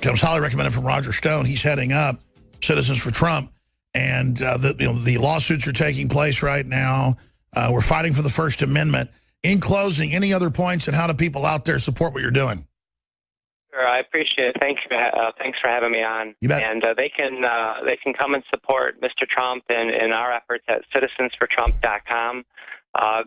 Comes highly recommended from Roger Stone. He's heading up Citizens for Trump, and the lawsuits are taking place right now. We're fighting for the First Amendment. In closing, any other points, and how do people out there support what you're doing? Sure, I appreciate it. Thanks for having me on. You bet. And they can come and support Mr. Trump in our efforts at citizensfortrump.com.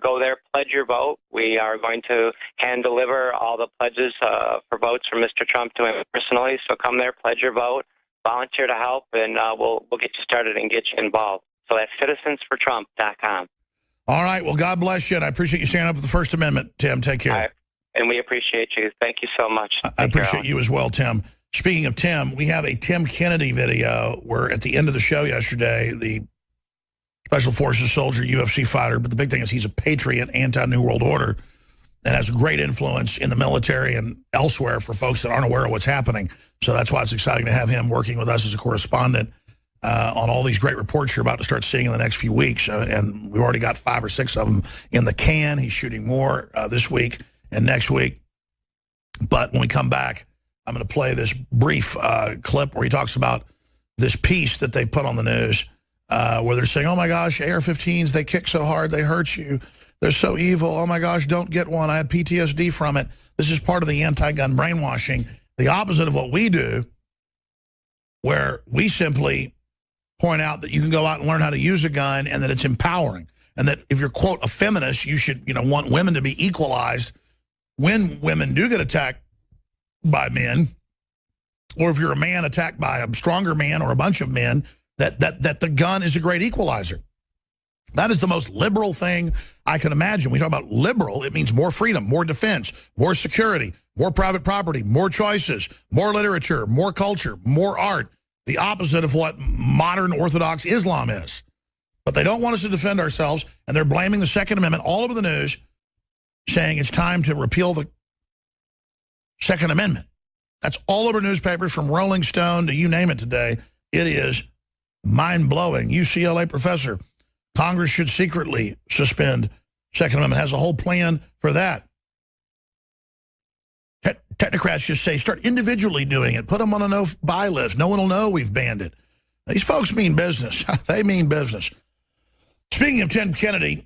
Go there, pledge your vote. We are going to hand deliver all the pledges for votes from Mr. Trump to him personally. So come there, pledge your vote, volunteer to help, and we'll get you started and get you involved. So that's citizensfortrump.com. All right. Well, God bless you, and I appreciate you standing up for the First Amendment, Tim. Take care. All right. And we appreciate you. Thank you so much. I appreciate you as well, Tim. Speaking of Tim, we have a Tim Kennedy video where at the end of the show yesterday, the Special Forces soldier, UFC fighter, but the big thing is he's a patriot, anti-New World Order, and has great influence in the military and elsewhere for folks that aren't aware of what's happening. So that's why it's exciting to have him working with us as a correspondent on all these great reports you're about to start seeing in the next few weeks. And we've already got 5 or 6 of them in the can. He's shooting more this week and next week. But when we come back, I'm going to play this brief clip where he talks about this piece that they put on the news where they're saying, oh, my gosh, AR-15s, they kick so hard, they hurt you. They're so evil. Oh, my gosh, don't get one. I had PTSD from it. This is part of the anti-gun brainwashing, the opposite of what we do, where we simply point out that you can go out and learn how to use a gun and that it's empowering. And that if you're, quote, a feminist, you should, want women to be equalized when women do get attacked by men, or if you're a man attacked by a stronger man or a bunch of men, that the gun is a great equalizer. That is the most liberal thing I can imagine. We talk about liberal, it means more freedom, more defense, more security, more private property, more choices, more literature, more culture, more art. The opposite of what modern Orthodox Islam is. But they don't want us to defend ourselves, and they're blaming the Second Amendment all over the news, saying it's time to repeal the Second Amendment. That's all over newspapers, from Rolling Stone to you name it today. It is mind-blowing. UCLA professor, Congress should secretly suspend Second Amendment, has a whole plan for that. Technocrats just say, start individually doing it. Put them on a no-buy list. No one will know we've banned it. These folks mean business. They mean business. Speaking of Tim Kennedy,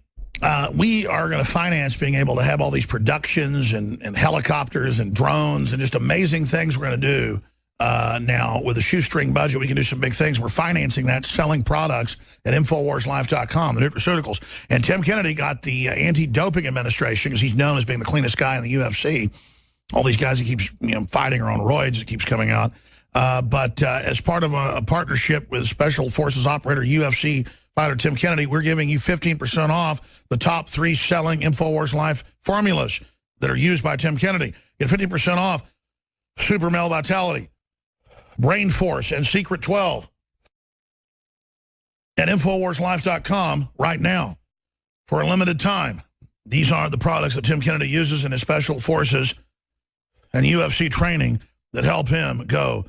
we are going to finance being able to have all these productions and helicopters and drones and just amazing things we're going to do now. With a shoestring budget, we can do some big things. We're financing that, selling products at InfoWarsLife.com, the nutraceuticals. And Tim Kennedy got the Anti-Doping Administration, because he's known as being the cleanest guy in the UFC. All these guys he keeps fighting are on roids. It keeps coming out. But as part of a partnership with Special Forces operator UFC fighter Tim Kennedy, we're giving you 15% off the top 3 selling InfoWars Life formulas that are used by Tim Kennedy. Get 50% off Super Male Vitality, Brain Force, and Secret 12 at InfoWarsLife.com right now for a limited time. These are the products that Tim Kennedy uses in his Special Forces and UFC training that help him go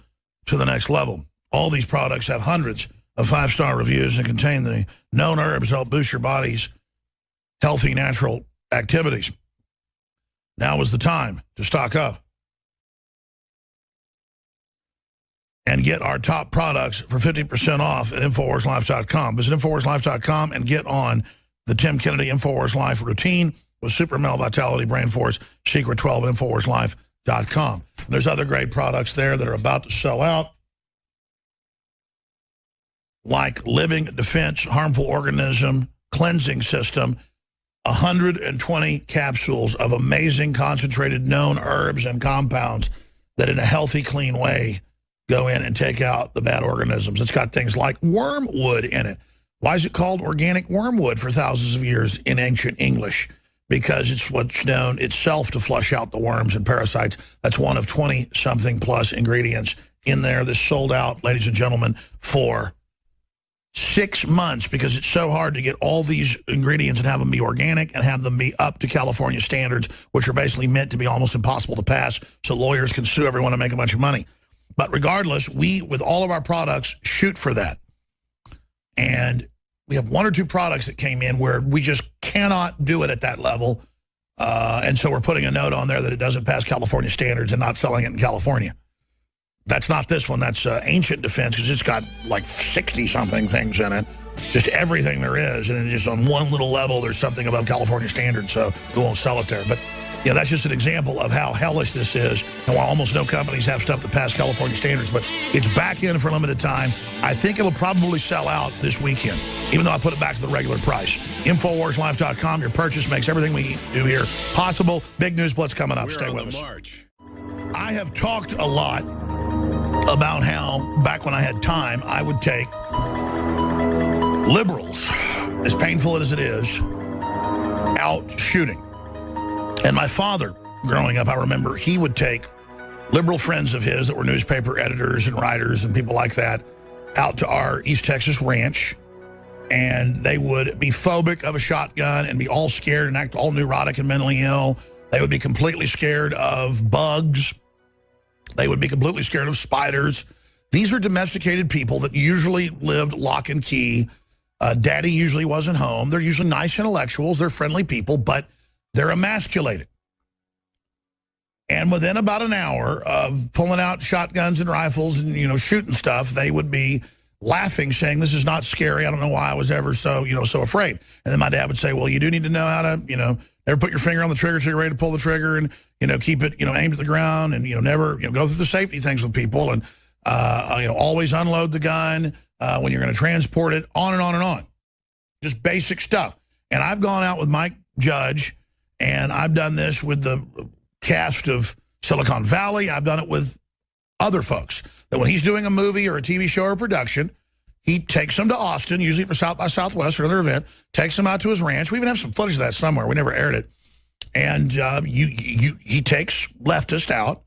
to the next level. All these products have hundreds of 5-star reviews and contain the known herbs that help boost your body's healthy, natural activities. Now is the time to stock up and get our top products for 50% off at InfoWarsLife.com. Visit InfoWarsLife.com and get on the Tim Kennedy InfoWars Life routine with Super Male Vitality, Brain Force, Secret 12 at InfoWarsLife.com. There's other great products there that are about to sell out, like Living Defense Harmful Organism Cleansing System, 120 capsules of amazing concentrated known herbs and compounds that in a healthy, clean way go in and take out the bad organisms. It's got things like wormwood in it. Why is it called organic wormwood for thousands of years in ancient English? Because it's what's known itself to flush out the worms and parasites. That's one of 20-something plus ingredients in there. This sold out, ladies and gentlemen, for 6 months, because it's so hard to get all these ingredients and have them be organic and have them be up to California standards, which are basically meant to be almost impossible to pass, so lawyers can sue everyone and make a bunch of money. But regardless, we, with all of our products, shoot for that. And we have 1 or 2 products that came in where we just cannot do it at that level. And so we're putting a note on there that it doesn't pass California standards and not selling it in California. That's not this one. That's Ancient Defense, because it's got like 60-something things in it. Just everything there is. And then just on one little level, there's something above California standards, so we won't sell it there. But yeah, that's just an example of how hellish this is. And while almost no companies have stuff that pass California standards, but it's back in for a limited time. I think it'll probably sell out this weekend, even though I put it back to the regular price. InfoWarsLife.com. Your purchase makes everything we do here possible. Big news blitz coming up. Stay with us. March. I have talked a lot about how back when I had time, I would take liberals, as painful as it is, out shooting. And my father, growing up, I remember he would take liberal friends of his that were newspaper editors and writers and people like that out to our East Texas ranch, and they would be phobic of a shotgun and be all scared and act all neurotic and mentally ill. They would be completely scared of bugs. They would be completely scared of spiders. These are domesticated people that usually lived lock and key. Daddy usually wasn't home. They're usually nice intellectuals. They're friendly people, but they're emasculated. And within about an hour of pulling out shotguns and rifles and, shooting stuff, they would be laughing, saying, this is not scary. I don't know why I was ever so afraid. And then my dad would say, well, you do need to know how to, never put your finger on the trigger till you're ready to pull the trigger, and, keep it, aimed at the ground, and, never, go through the safety things with people, and, always unload the gun when you're going to transport it, on and on and on. Just basic stuff. And I've gone out with Mike Judge, and I've done this with the cast of Silicon Valley. I've done it with other folks. That when he's doing a movie or a TV show or production, he takes them to Austin, usually for South by Southwest or another event, takes them out to his ranch. We even have some footage of that somewhere. We never aired it. And he takes leftists out.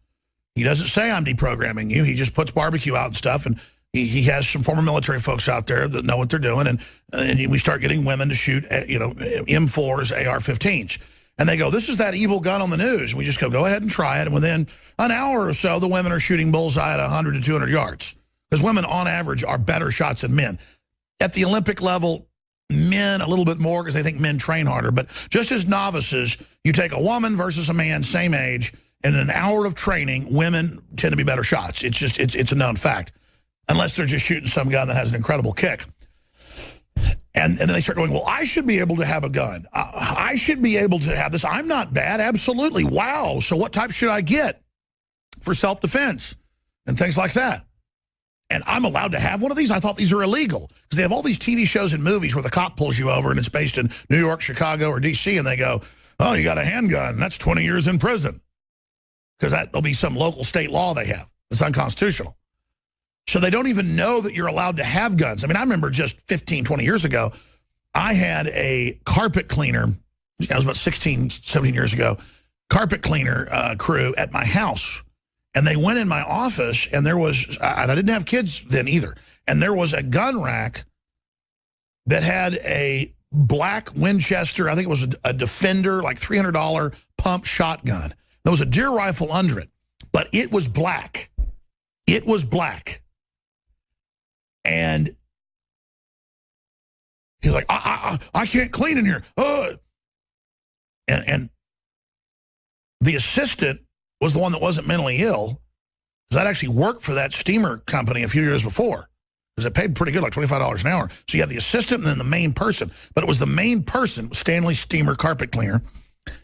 He doesn't say, I'm deprogramming you. He just puts barbecue out and stuff. And he has some former military folks out there that know what they're doing. And we start getting women to shoot, M4s, AR-15s. And they go, this is that evil gun on the news. And we just go ahead and try it. And within an hour or so, the women are shooting bullseye at 100 to 200 yards. Because women, on average, are better shots than men. At the Olympic level, men a little bit more because they think men train harder. But just as novices, you take a woman versus a man, same age, and in an hour of training, women tend to be better shots. It's a known fact. Unless they're just shooting some gun that has an incredible kick. And then they start going, well, I should be able to have a gun. I should be able to have this. I'm not bad. Absolutely. Wow. So what type should I get for self-defense and things like that? And I'm allowed to have one of these? I thought these are illegal. Because they have all these TV shows and movies where the cop pulls you over and it's based in New York, Chicago, or D.C. And they go, oh, you got a handgun. That's 20 years in prison. Because there'll be some local state law they have. It's unconstitutional. So they don't even know that you're allowed to have guns. I mean, I remember just 15, 20 years ago, I had a carpet cleaner, that was about 16, 17 years ago, carpet cleaner crew at my house. And they went in my office, and there was, and I didn't have kids then either, and there was a gun rack that had a black Winchester, I think it was a Defender, like $300 pump shotgun. There was a deer rifle under it, but it was black. It was black. And he's like, I can't clean in here. And the assistant was the one that wasn't mentally ill, because I'd actually worked for that steamer company a few years before, because it paid pretty good, like $25 an hour. So you have the assistant and then the main person. But it was the main person, Stanley Steamer carpet cleaner.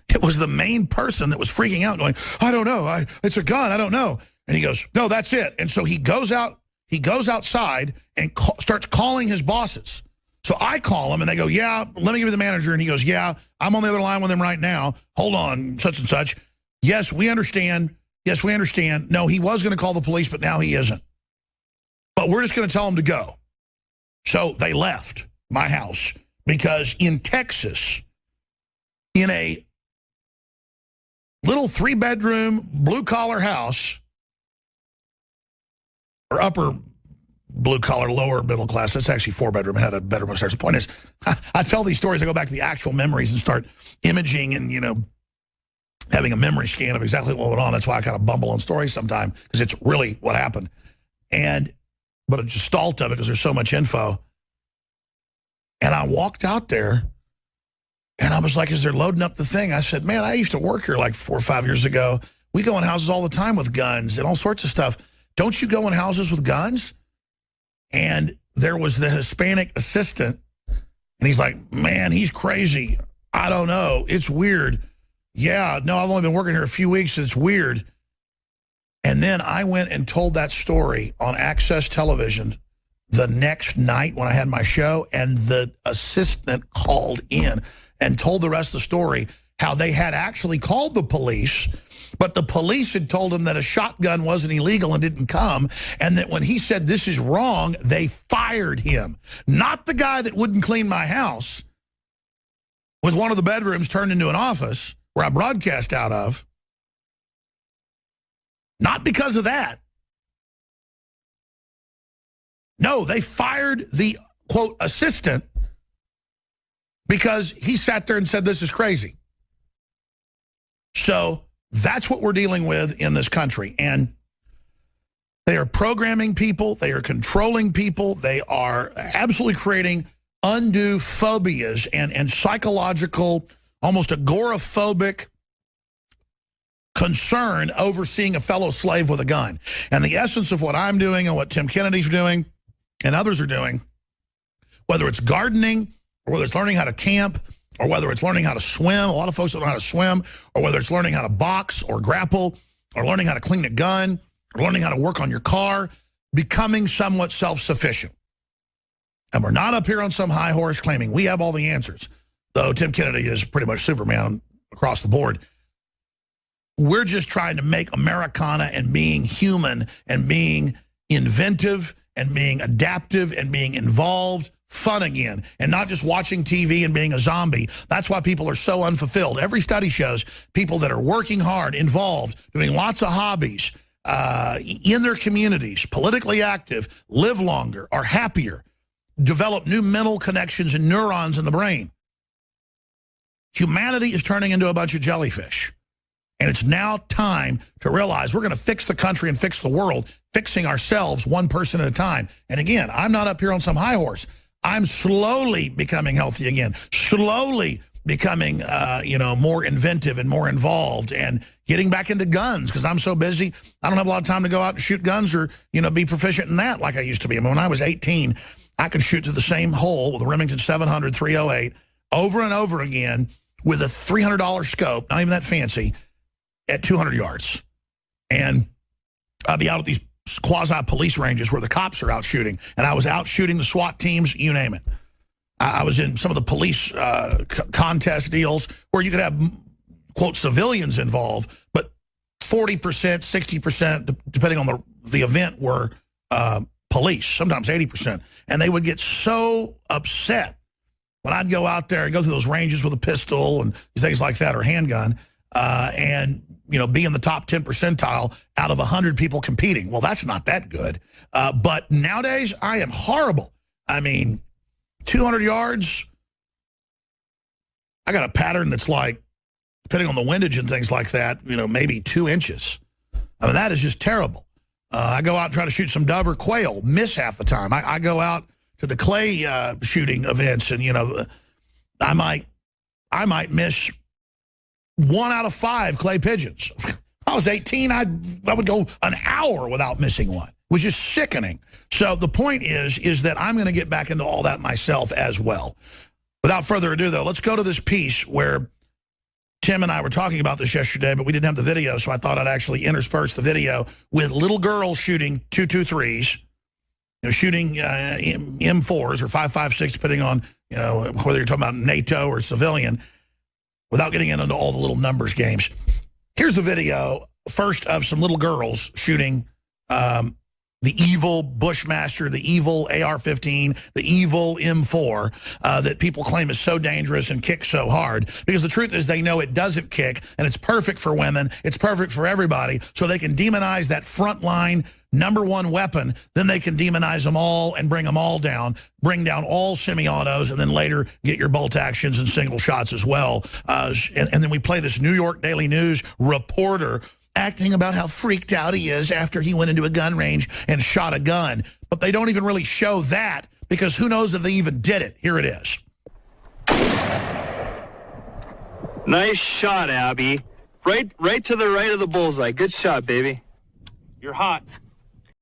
It was the main person that was freaking out, going, I don't know. It's a gun. I don't know. And he goes, no, that's it. And so he goes out. He goes outside and starts calling his bosses. So I call him, and they go, yeah, let me give you the manager. And he goes, yeah, I'm on the other line with him right now. Hold on, such and such. Yes, we understand. Yes, we understand. No, he was going to call the police, but now he isn't. But we're just going to tell him to go. So they left my house, because in Texas, in a little 3-bedroom, blue-collar house, or upper blue-collar, lower middle class. That's actually 4-bedroom. It had a bedroom upstairs. The point is, I tell these stories. I go back to the actual memories and start imaging and, having a memory scan of exactly what went on. That's why I kind of bumble on stories sometimes, because it's really what happened. But a gestalt of it, because there's so much info. And I walked out there, and I was like, as they're loading up the thing, I said, man, I used to work here like 4 or 5 years ago. We go in houses all the time with guns and all sorts of stuff. don't you go in houses with guns? And there was the Hispanic assistant, and he's like, man, he's crazy. I don't know. It's weird. Yeah, no, I've only been working here a few weeks. It's weird. And then I went and told that story on Access Television the next night when I had my show, and the assistant called in and told the rest of the story, how they had actually called the police, but the police had told him that a shotgun wasn't illegal and didn't come, and that when he said this is wrong, they fired him. Not the guy that wouldn't clean my house with one of the bedrooms turned into an office where I broadcast out of. Not because of that. No, they fired the, quote, assistant because he sat there and said this is crazy. So that's what we're dealing with in this country. And they are programming people. They are controlling people. They are absolutely creating undue phobias and psychological, almost agoraphobic concern over seeing a fellow slave with a gun. And the essence of what I'm doing and what Tim Kennedy's doing and others are doing, whether it's gardening or whether it's learning how to camp or whether it's learning how to swim, a lot of folks don't know how to swim, or whether it's learning how to box or grapple or learning how to clean a gun or learning how to work on your car, becoming somewhat self-sufficient. And we're not up here on some high horse claiming we have all the answers, though Tim Kennedy is pretty much Superman across the board. We're just trying to make Americana and being human and being inventive and being adaptive and being involved fun again, and not just watching TV and being a zombie. That's why people are so unfulfilled. Every study shows people that are working hard, involved, doing lots of hobbies in their communities, politically active, live longer, are happier, develop new mental connections and neurons in the brain. Humanity is turning into a bunch of jellyfish. And it's now time to realize we're going to fix the country and fix the world, fixing ourselves one person at a time. And again, I'm not up here on some high horse. I'm slowly becoming healthy again, slowly becoming, more inventive and more involved and getting back into guns because I'm so busy. I don't have a lot of time to go out and shoot guns or, be proficient in that like I used to be. I mean, when I was 18, I could shoot to the same hole with a Remington 700 308 over and over again with a $300 scope, not even that fancy, at 200 yards. And I'd be out at these quasi-police ranges where the cops are out shooting, and I was out shooting the SWAT teams, you name it. I was in some of the police contest deals where you could have, quote, civilians involved, but 40%, 60%, depending on the event, were police, sometimes 80%. And they would get so upset when I'd go out there and go through those ranges with a pistol and things like that, or handgun, and be in the top 10 percentile out of 100 people competing. Well, that's not that good. But nowadays, I am horrible. I mean, 200 yards, I got a pattern that's like, depending on the windage and things like that, maybe 2 inches. I mean, that is just terrible. I go out and try to shoot some dove or quail, miss half the time. I go out to the clay shooting events, and, I might miss 1 out of 5 clay pigeons. I was 18, I would go an hour without missing one. It was just sickening. So the point is that I'm going to get back into all that myself as well. Without further ado, though, let's go to this piece where Tim and I were talking about this yesterday, but we didn't have the video, so I thought I'd actually intersperse the video with little girls shooting .223s, shooting M4s or 5.56, depending on whether you're talking about NATO or civilian, without getting into all the little numbers games. Here's the video, first, of some little girls shooting the evil Bushmaster, the evil AR-15, the evil M4 that people claim is so dangerous and kicks so hard. Because the truth is they know it doesn't kick, and it's perfect for women. It's perfect for everybody. So they can demonize that frontline #1 weapon. Then they can demonize them all and bring them all down, bring down all semi-autos, and then later get your bolt actions and single shots as well. And then we play this New York Daily News reporter acting about how freaked out he is after he went into a gun range and shot a gun. But they don't even really show that, because who knows if they even did it. Here it is. Nice shot, Abby. Right to the right of the bullseye. Good shot, baby. You're hot.